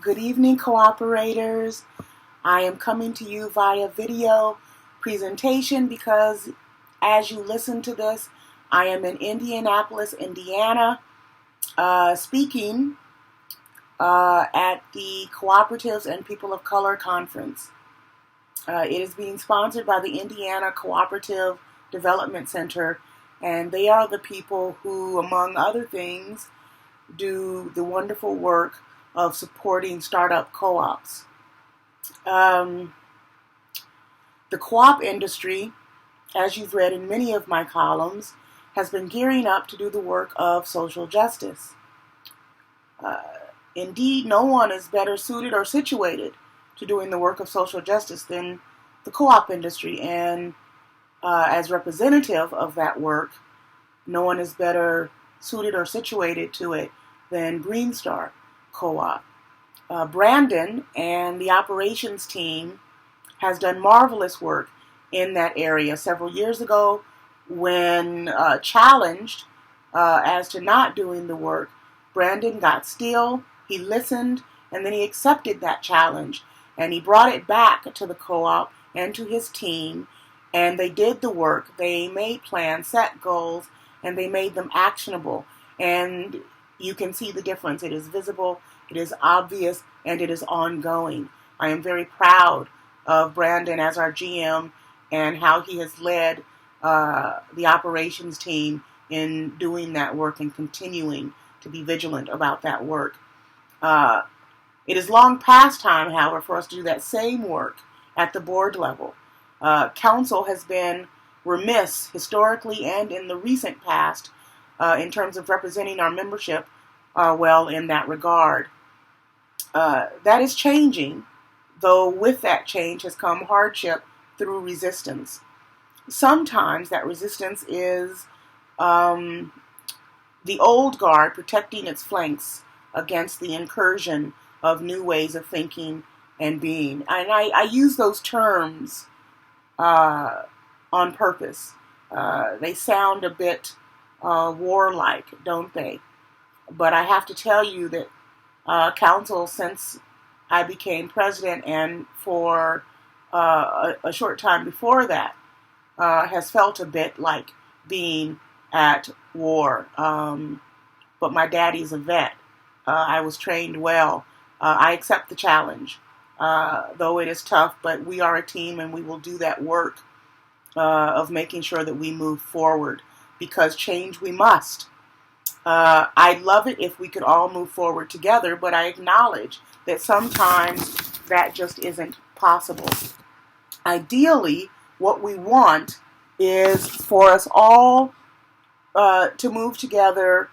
Good evening, cooperators. I am coming to you via video presentation because as you listen to this, I am in Indianapolis, Indiana, speaking at the Cooperatives and People of Color Conference. It is being sponsored by the Indiana Cooperative Development Center, and they are the people who, among other things, do the wonderful work of supporting startup co-ops. The co-op industry, as you've read in many of my columns, has been gearing up to do the work of social justice. Indeed, no one is better suited or situated to doing the work of social justice than the co-op industry. And as representative of that work, no one is better suited or situated to it than Green Star Co-op. Brandon and the operations team has done marvelous work in that area. Several years ago, when challenged as to not doing the work, Brandon got still, he listened, and then he accepted that challenge. And he brought it back to the co-op and to his team, and they did the work. They made plans, set goals, and they made them actionable. And you can see the difference. It is visible, it is obvious, and it is ongoing. I am very proud of Brandon as our GM and how he has led the operations team in doing that work and continuing to be vigilant about that work. It is long past time, however, for us to do that same work at the board level. Council has been remiss historically and in the recent past in terms of representing our membership well in that regard. That is changing, though with that change has come hardship through resistance. Sometimes that resistance is the old guard protecting its flanks against the incursion of new ways of thinking and being. And I use those terms on purpose. They sound a bit warlike, don't they? But I have to tell you that Council, since I became president and for a short time before that, has felt a bit like being at war. But my daddy's a vet. I was trained well. I accept the challenge, though it is tough, but we are a team and we will do that work of making sure that we move forward, because change we must. I'd love it if we could all move forward together, but I acknowledge that sometimes that just isn't possible. Ideally, what we want is for us all to move together,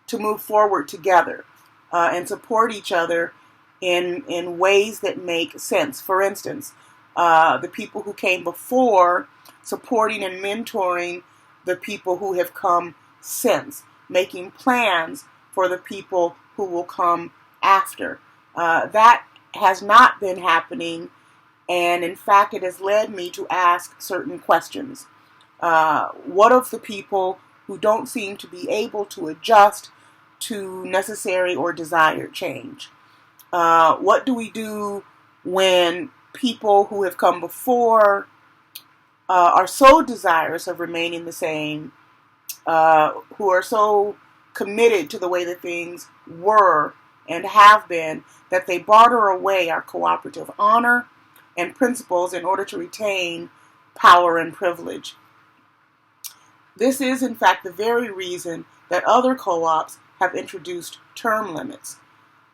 to move forward together, and support each other in ways that make sense. For instance, the people who came before supporting and mentoring the people who have come since, making plans for the people who will come after. That has not been happening, and in fact it has led me to ask certain questions. What of the people who don't seem to be able to adjust to necessary or desired change? What do we do when people who have come before are so desirous of remaining the same, who are so committed to the way that things were and have been, that they barter away our cooperative honor and principles in order to retain power and privilege? This is, in fact, the very reason that other co-ops have introduced term limits.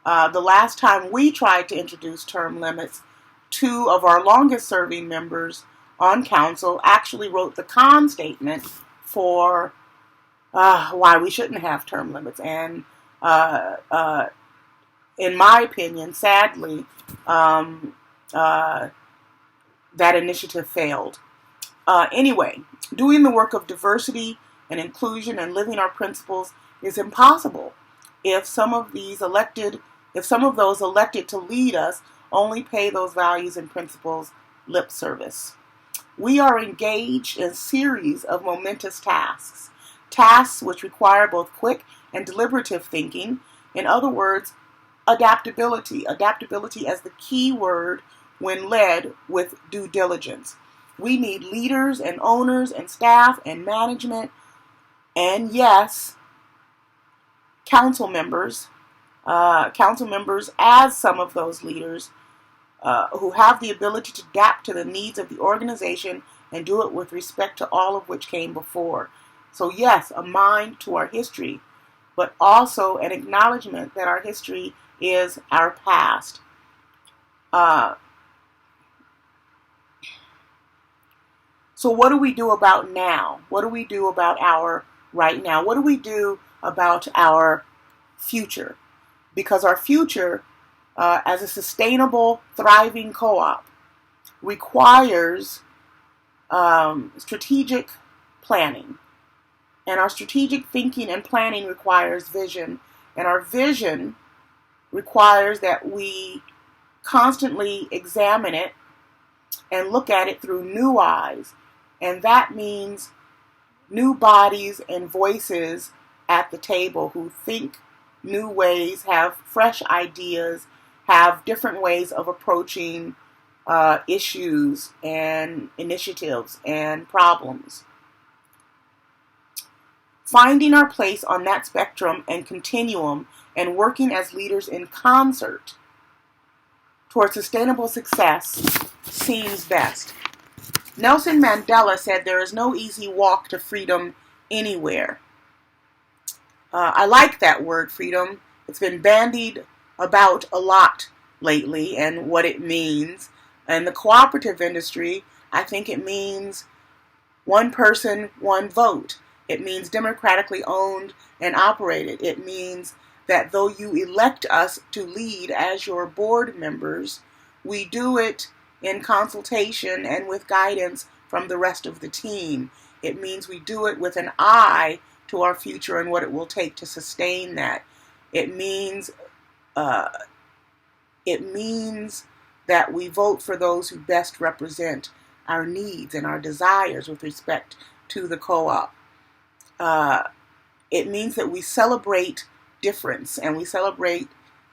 The last time we tried to introduce term limits, 2 of our longest-serving members on council actually wrote the con statement for why we shouldn't have term limits. And in my opinion, sadly, that initiative failed. Anyway, doing the work of diversity and inclusion and living our principles is impossible if some of those elected to lead us only pay those values and principles lip service. We are engaged in a series of momentous tasks which require both quick and deliberative thinking. In other words, adaptability. Adaptability as the key word when led with due diligence. We need leaders and owners and staff and management and, yes, council members as some of those leaders who have the ability to adapt to the needs of the organization and do it with respect to all of which came before. So yes, a mind to our history, but also an acknowledgement that our history is our past. So what do we do about now? What do we do about our right now? What do we do about our future? Because our future, as a sustainable, thriving co-op, requires strategic planning. And our strategic thinking and planning requires vision. And our vision requires that we constantly examine it and look at it through new eyes. And that means new bodies and voices at the table who think new ways, have fresh ideas, have different ways of approaching issues and initiatives and problems. Finding our place on that spectrum and continuum and working as leaders in concert toward sustainable success seems best. Nelson Mandela said there is no easy walk to freedom anywhere. I like that word, freedom. It's been bandied about a lot lately and what it means. In the cooperative industry, I think it means one person, one vote. It means democratically owned and operated. It means that though you elect us to lead as your board members, we do it in consultation and with guidance from the rest of the team. It means we do it with an eye to our future and what it will take to sustain that. It means that we vote for those who best represent our needs and our desires with respect to the co-op. It means that we celebrate difference and we celebrate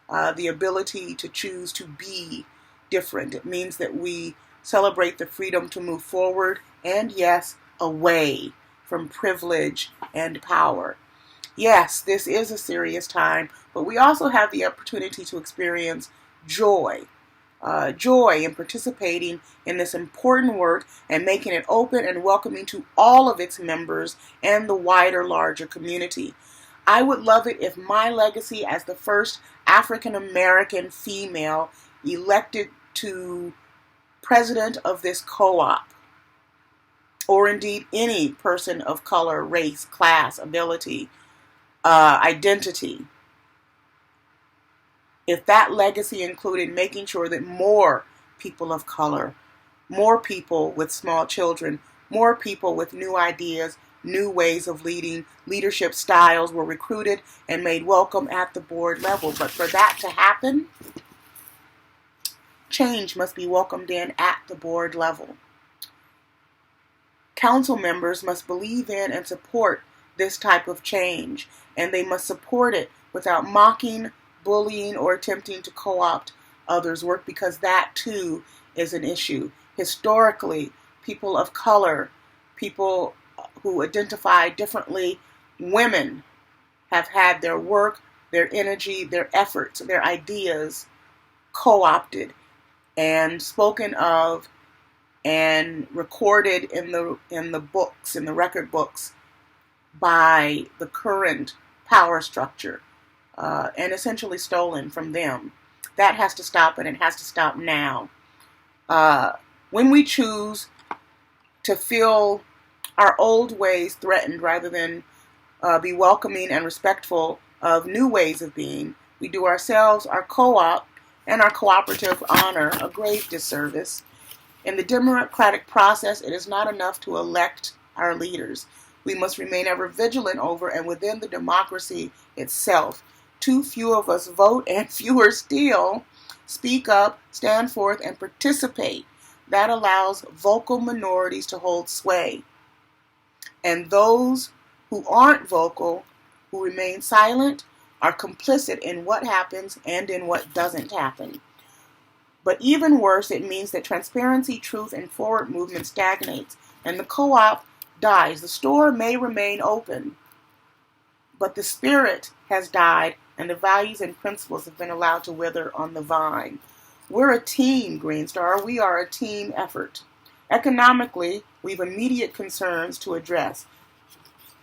the ability to choose to be different. It means that we celebrate the freedom to move forward and, yes, away from privilege and power. Yes, this is a serious time, but we also have the opportunity to experience joy. Joy in participating in this important work and making it open and welcoming to all of its members and the wider, larger community. I would love it if my legacy as the first African American female elected to president of this co-op, or indeed any person of color, race, class, ability, identity, if that legacy included making sure that more people of color, more people with small children, more people with new ideas, new ways of leading, leadership styles were recruited and made welcome at the board level. But for that to happen, change must be welcomed in at the board level. Council members must believe in and support this type of change, and they must support it without mocking, bullying, or attempting to co-opt others' work, because that too is an issue. Historically, people of color, people who identify differently, women have had their work, their energy, their efforts, their ideas co-opted and spoken of and recorded in the books, in the record books, by the current power structure, and essentially stolen from them. That has to stop, and it has to stop now. When we choose to feel our old ways threatened rather than be welcoming and respectful of new ways of being, we do ourselves, our co-op, and our cooperative honor a grave disservice. In the democratic process, it is not enough to elect our leaders. We must remain ever vigilant over and within the democracy itself. Too few of us vote, and fewer still speak up, stand forth, and participate. That allows vocal minorities to hold sway. And those who aren't vocal, who remain silent, are complicit in what happens and in what doesn't happen. But even worse, it means that transparency, truth, and forward movement stagnates, and the co-op dies. The store may remain open, but the spirit has died, and the values and principles have been allowed to wither on the vine. We're a team, Green Star. We are a team effort. Economically, we have immediate concerns to address.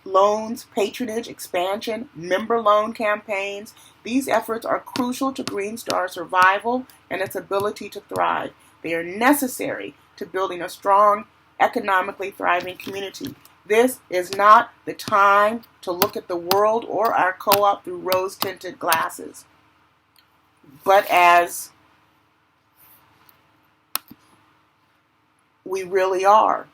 Loans, patronage, expansion, member loan campaigns. These efforts are crucial to Green Star's survival and its ability to thrive. They are necessary to building a strong, economically thriving community. This is not the time to look at the world or our co-op through rose-tinted glasses, but as we really are.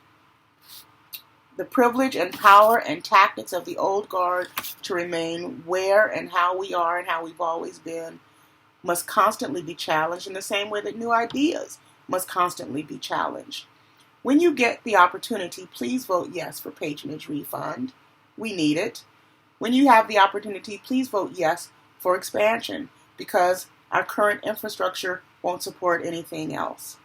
The privilege and power and tactics of the old guard to remain where and how we are and how we've always been must constantly be challenged in the same way that new ideas must constantly be challenged. When you get the opportunity, please vote yes for patronage refund. We need it. When you have the opportunity, please vote yes for expansion, because our current infrastructure won't support anything else.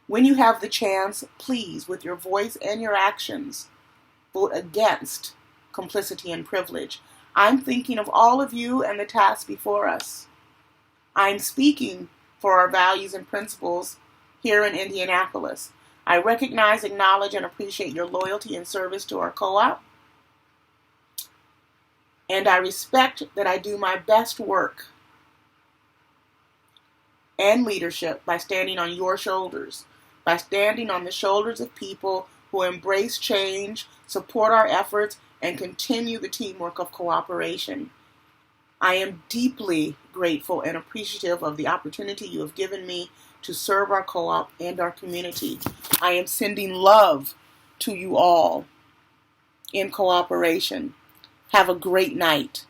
When you have the chance, please, with your voice and your actions, vote against complicity and privilege. I'm thinking of all of you and the task before us. I'm speaking for our values and principles here in Indianapolis. I recognize, acknowledge, and appreciate your loyalty and service to our co-op. And I respect that I do my best work and leadership by standing on your shoulders, by standing on the shoulders of people who embrace change, support our efforts, and continue the teamwork of cooperation. I am deeply grateful and appreciative of the opportunity you have given me to serve our co-op and our community. I am sending love to you all in cooperation. Have a great night.